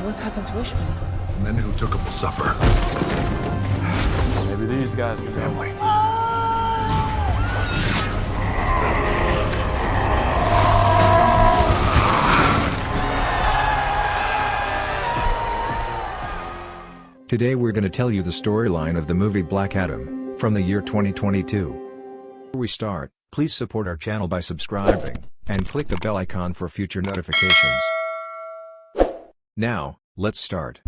What happened to Ishmael? The men who took him will suffer. Maybe these guys can help. Family. Today we're going to tell you the storyline of the movie Black Adam, from the year 2022. Before we start, please support our channel by subscribing, and click the bell icon for future notifications. Now, let's start.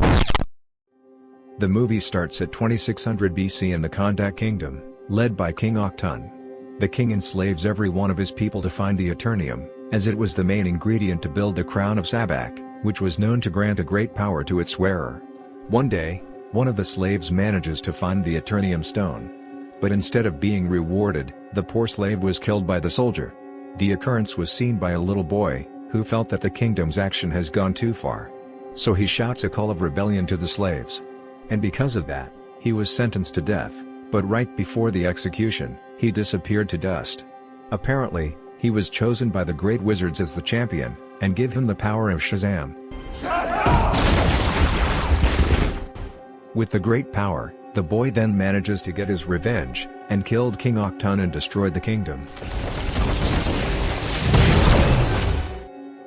The movie starts at 2600 BC in the Kondak Kingdom, led by King Aktun. The king enslaves every one of his people to find the Eternium, as it was the main ingredient to build the Crown of Sabak, which was known to grant a great power to its wearer. One day, one of the slaves manages to find the Eternium stone. But instead of being rewarded, the poor slave was killed by the soldier. The occurrence was seen by a little boy, who felt that the kingdom's action has gone too far. So he shouts a call of rebellion to the slaves. And because of that, he was sentenced to death, but right before the execution, he disappeared to dust. Apparently, he was chosen by the great wizards as the champion, and give him the power of Shazam. With the great power, the boy then manages to get his revenge, and killed King Aktun and destroyed the kingdom.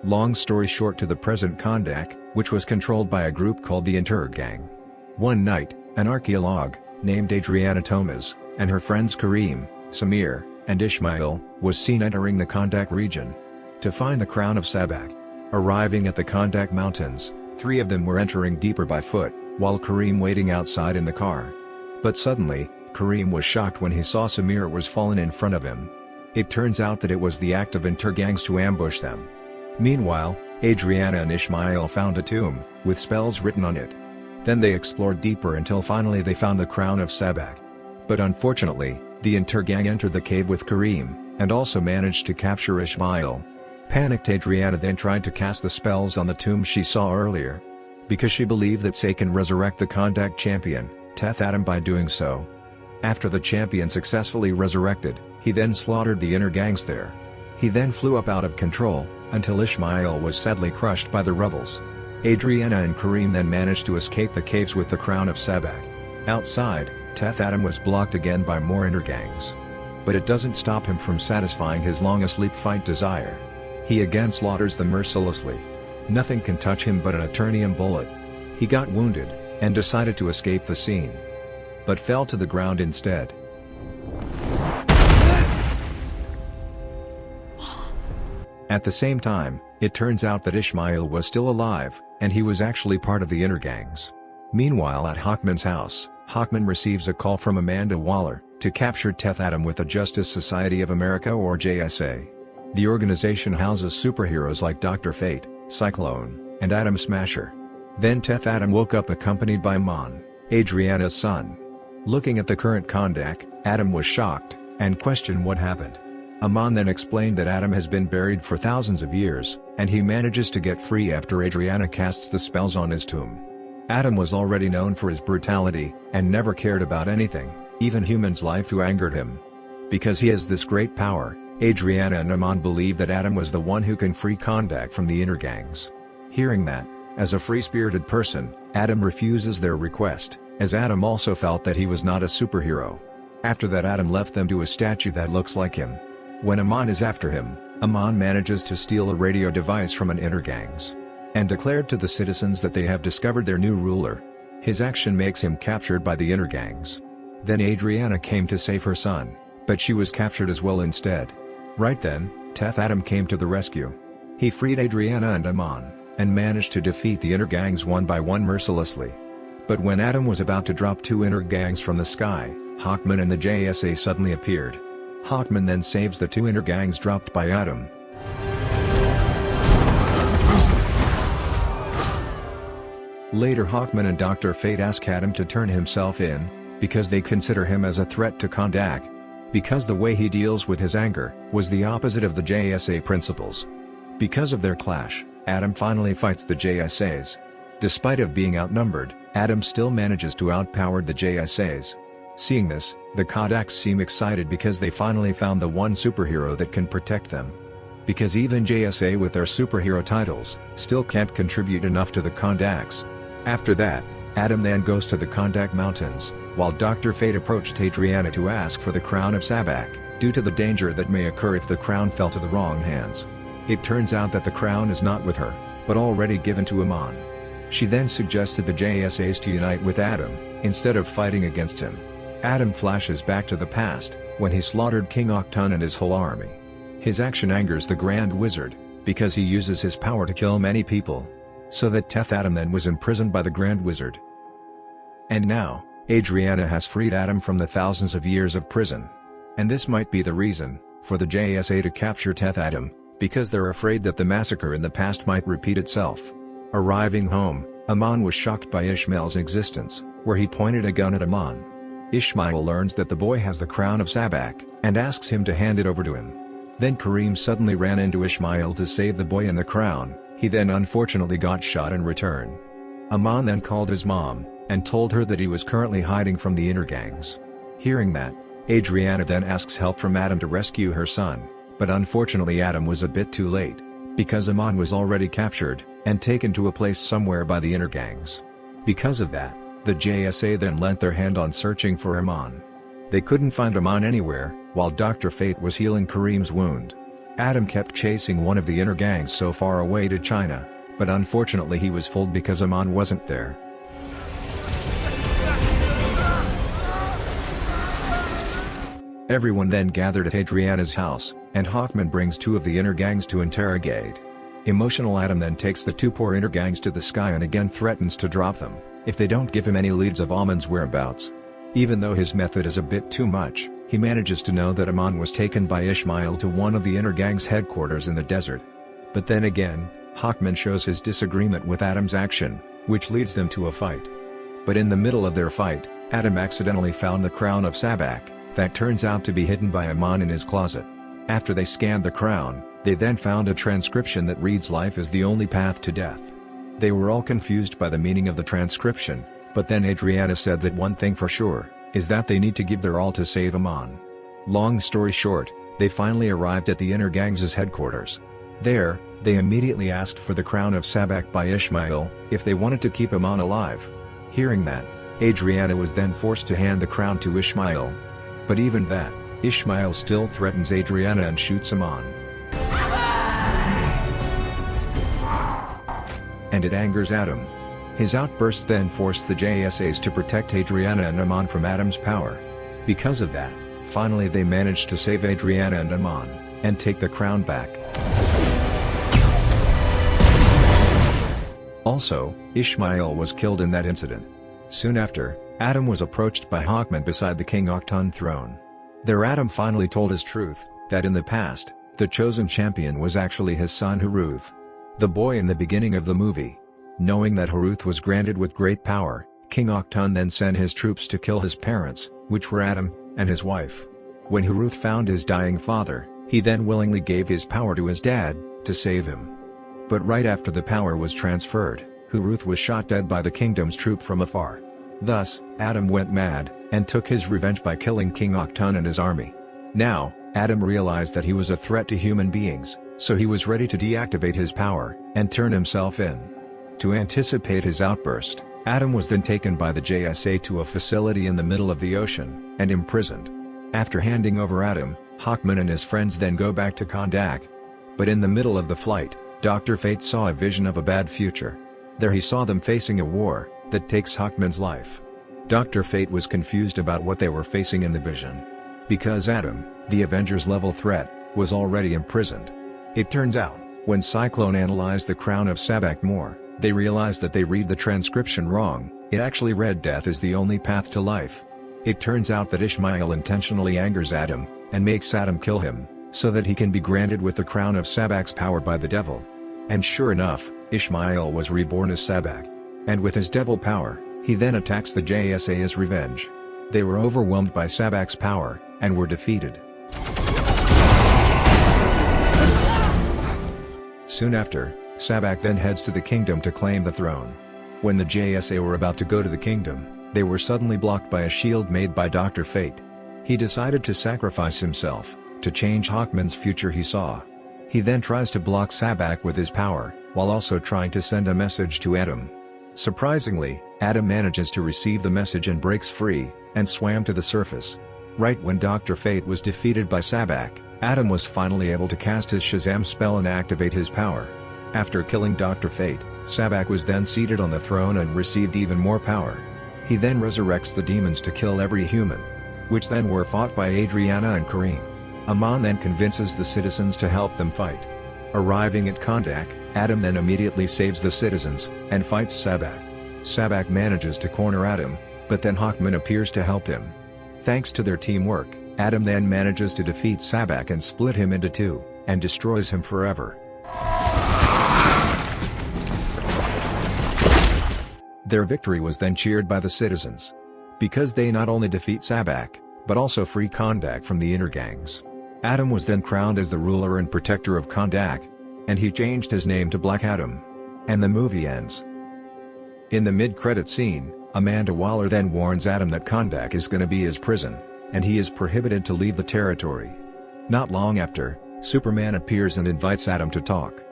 Long story short, to the present Kondak, which was controlled by a group called the Gang. One night, an archaeologue, named Adriana Thomas, and her friends Kareem, Samir, and Ishmael, was seen entering the Kondak region to find the Crown of Sabak. Arriving at the Kondak Mountains, 3 of them were entering deeper by foot, while Kareem waiting outside in the car. But suddenly, Kareem was shocked when he saw Samir was fallen in front of him. It turns out that it was the act of intergangs to ambush them. Meanwhile, Adriana and Ishmael found a tomb, with spells written on it. Then they explored deeper until finally they found the Crown of Sabak. But unfortunately, the intergang entered the cave with Kareem, and also managed to capture Ishmael. Panicked Adriana then tried to cast the spells on the tomb she saw earlier, because she believed that Say can resurrect the Kondak champion, Statham, by doing so. After the champion successfully resurrected, he then slaughtered the inner gangs there. He then flew up out of control, until Ishmael was sadly crushed by the rebels. Adriana and Kareem then managed to escape the caves with the Crown of Sabak. Outside, Statham was blocked again by more inner gangs. But it doesn't stop him from satisfying his long-asleep fight desire. He again slaughters them mercilessly. Nothing can touch him but an Eternium bullet. He got wounded, and decided to escape the scene, but fell to the ground instead. At the same time, it turns out that Ishmael was still alive, and he was actually part of the inner gangs. Meanwhile, at Hawkman's house, Hawkman receives a call from Amanda Waller, to capture Statham with the Justice Society of America, or JSA. The organization houses superheroes like Dr. Fate, Cyclone, and Atom Smasher. Then Statham woke up accompanied by Mon, Adriana's son. Looking at the current Kondak, Adam was shocked, and questioned what happened. Amon then explained that Adam has been buried for thousands of years, and he manages to get free after Adriana casts the spells on his tomb. Adam was already known for his brutality, and never cared about anything, even humans' life, who angered him. Because he has this great power, Adriana and Amon believe that Adam was the one who can free Kondak from the inner gangs. Hearing that, as a free-spirited person, Adam refuses their request, as Adam also felt that he was not a superhero. After that, Adam left them to a statue that looks like him. When Amon is after him, Amon manages to steal a radio device from an inner gangs, and declared to the citizens that they have discovered their new ruler. His action makes him captured by the inner gangs. Then Adriana came to save her son, but she was captured as well instead. Right then, Statham came to the rescue. He freed Adriana and Amon, and managed to defeat the inner gangs one by one mercilessly. But when Adam was about to drop 2 inner gangs from the sky, Hawkman and the JSA suddenly appeared. Hawkman then saves the 2 inner gangs dropped by Adam. Later, Hawkman and Dr. Fate ask Adam to turn himself in, because they consider him as a threat to Kondak. Because the way he deals with his anger was the opposite of the JSA principles. Because of their clash, Adam finally fights the JSAs. Despite of being outnumbered, Adam still manages to outpower the JSAs. Seeing this, the Kodaks seem excited because they finally found the one superhero that can protect them. because even JSA with their superhero titles, still can't contribute enough to the Kandaks. After that, Adam then goes to the Kandak Mountains, while Dr. Fate approached Adriana to ask for the Crown of Sabak, due to the danger that may occur if the crown fell to the wrong hands. It turns out that the crown is not with her, but already given to Amon. She then suggested the JSAs to unite with Adam, instead of fighting against him. Adam flashes back to the past, when he slaughtered King Octun and his whole army. His action angers the Grand Wizard, because he uses his power to kill many people. So that Adam then was imprisoned by the Grand Wizard. And now, Adriana has freed Adam from the thousands of years of prison. And this might be the reason, for the JSA to capture Adam, because they're afraid that the massacre in the past might repeat itself. Arriving home, Amon was shocked by Ishmael's existence, where he pointed a gun at Amon. Ishmael learns that the boy has the Crown of Sabak, and asks him to hand it over to him. Then Kareem suddenly ran into Ishmael to save the boy and the crown. He then unfortunately got shot in return. Amon then called his mom, and told her that he was currently hiding from the inner gangs. Hearing that, Adriana then asks help from Adam to rescue her son, but unfortunately Adam was a bit too late, because Amon was already captured, and taken to a place somewhere by the inner gangs. Because of that, the JSA then lent their hand on searching for Amon. They couldn't find Amon anywhere, while Dr. Fate was healing Kareem's wound. Adam kept chasing one of the inner gangs so far away to China, but unfortunately he was fooled because Amon wasn't there. Everyone then gathered at Adriana's house, and Hawkman brings two of the inner gangs to interrogate. Emotional Adam then takes the two poor inner gangs to the sky and again threatens to drop them, if they don't give him any leads of Amon's whereabouts. Even though his method is a bit too much, he manages to know that Amon was taken by Ishmael to one of the inner gang's headquarters in the desert. But then again, Hawkman shows his disagreement with Adam's action, which leads them to a fight. But in the middle of their fight, Adam accidentally found the Crown of Sabak, that turns out to be hidden by Amon in his closet. After they scanned the crown, they then found a transcription that reads "Life is the only path to death." They were all confused by the meaning of the transcription, but then Adriana said that one thing for sure, is that they need to give their all to save Amon. Long story short, they finally arrived at the inner gang's headquarters. There, they immediately asked for the Crown of Sabak by Ishmael, if they wanted to keep Amon alive. Hearing that, Adriana was then forced to hand the crown to Ishmael. But even that, Ishmael still threatens Adriana and shoots Amon. And it angers Adam. His outbursts then forced the JSAs to protect Adriana and Amon from Adam's power. Because of that, finally they managed to save Adriana and Amon, and take the crown back. Also, Ishmael was killed in that incident. Soon after, Adam was approached by Hawkman beside the King Octun throne. There Adam finally told his truth, that in the past, the chosen champion was actually his son Haruth, the boy in the beginning of the movie. Knowing that Haruth was granted with great power, King Octun then sent his troops to kill his parents, which were Adam, and his wife. When Haruth found his dying father, he then willingly gave his power to his dad, to save him. But right after the power was transferred, Haruth was shot dead by the kingdom's troop from afar. Thus, Adam went mad, and took his revenge by killing King Octun and his army. Now, Adam realized that he was a threat to human beings, so he was ready to deactivate his power, and turn himself in. To anticipate his outburst, Adam was then taken by the JSA to a facility in the middle of the ocean, and imprisoned. After handing over Adam, Hawkman and his friends then go back to Kandak. But in the middle of the flight, Dr. Fate saw a vision of a bad future. There he saw them facing a war that takes Hawkman's life. Dr. Fate was confused about what they were facing in the vision. Because Adam, the Avengers-level threat, was already imprisoned. It turns out, when Cyclone analyzed the Crown of Sabak more, they realized that they read the transcription wrong. It actually read "Death is the only path to life." It turns out that Ishmael intentionally angers Adam, and makes Adam kill him, so that he can be granted with the Crown of Sabak's power by the devil. And sure enough, Ishmael was reborn as Sabak. And with his devil power, he then attacks the JSA as revenge. They were overwhelmed by Sabak's power, and were defeated. Soon after, Sabak then heads to the kingdom to claim the throne. When the JSA were about to go to the kingdom, they were suddenly blocked by a shield made by Dr. Fate. He decided to sacrifice himself, to change Hawkman's future he saw. He then tries to block Sabak with his power, while also trying to send a message to Adam. Surprisingly, Adam manages to receive the message and breaks free, and swam to the surface. Right when Dr. Fate was defeated by Sabak, Adam was finally able to cast his Shazam spell and activate his power. After killing Dr. Fate, Sabak was then seated on the throne and received even more power. He then resurrects the demons to kill every human, which then were fought by Adriana and Kareem. Aman then convinces the citizens to help them fight. Arriving at Kondak, Adam then immediately saves the citizens, and fights Sabak. Sabak manages to corner Adam, but then Hawkman appears to help him. Thanks to their teamwork, Adam then manages to defeat Sabak and split him into two, and destroys him forever. Their victory was then cheered by the citizens, because they not only defeat Sabak, but also free Kondak from the inner gangs. Adam was then crowned as the ruler and protector of Kondak, and he changed his name to Black Adam. And the movie ends. In the mid-credit scene, Amanda Waller then warns Adam that Kondak is gonna be his prison, and he is prohibited to leave the territory. Not long after, Superman appears and invites Adam to talk.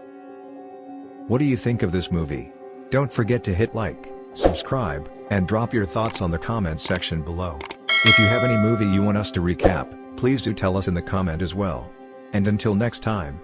What do you think of this movie? Don't forget to hit like, subscribe, and drop your thoughts on the comments section below. If you have any movie you want us to recap, please do tell us in the comment as well. And until next time,